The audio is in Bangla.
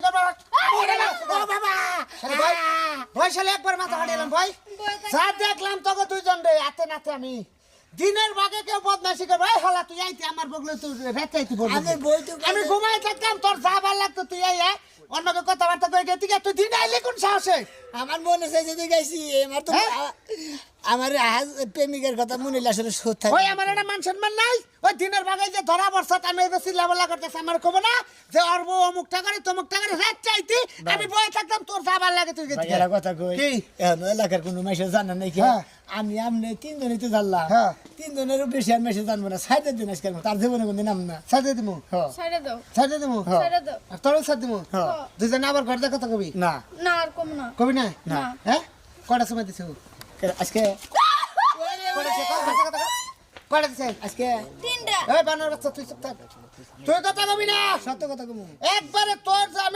করবা ও বাবা আরে ভাই ভাই শালা একবার মাথা ফাটিলাম ভাই যা দেখলাম তোকে দুইজন রে আতে নাতে আমি দিনের ভাগে কেউ বদমাশি করে ভাই হলা তুই আইতে আমার বগলে তুই রাতাইতে বলবি আমি বলতে আমি ঘুমাই থাকতাম তোর যা ভালো লাগতো তুই আই অন্যকে কথাবার্তা কই গেতি তুই দিন আইলে কোন সাহসে আমার মনে চাই যদি গাইছি আমার তো আমার প্রেমিকের কথা মনে আসলে সত্য থাকে ওই আমার একটা মান সম্মান নাই ওই দিনের ভাগে যে ধরা বর্ষাত আমি এই বেশি লেবলা করতেছি আমার কব না যে ওর বউ অমুকটা করে তমুকটা করে রাত চাইতি আমি বয়ে থাকতাম তোর যা ভালো লাগে তুই গেতি ভাইয়েরা কথা কই কি? এখন এলাকার কোনো মেসেজ জানা নাই কি হ্যাঁ। আমি আমনে তিনজনই তো জানলাম হ্যাঁ। তিনজনেরও বেশি আর মেসেজ জানবো না সাইডের দিন আজকে তার জীবনে কোনদিন নাম না সাথে দিমু হ্যাঁ। সাইডে দাও সাথে দিমু সাইডে দাও আর তোর সাথে দিমু হ্যাঁ। দুজন আবার ঘর দেখা কথা কবি না না আর কম না কবি না না হ্যাঁ কটার সময় দিছো আজকে কটা দিছে আজকে তিনটা এই বানর বাচ্চা তুই চুপ থাক তুই কথা কবি না সত্য কথা কমু একবারে তোর যে আমি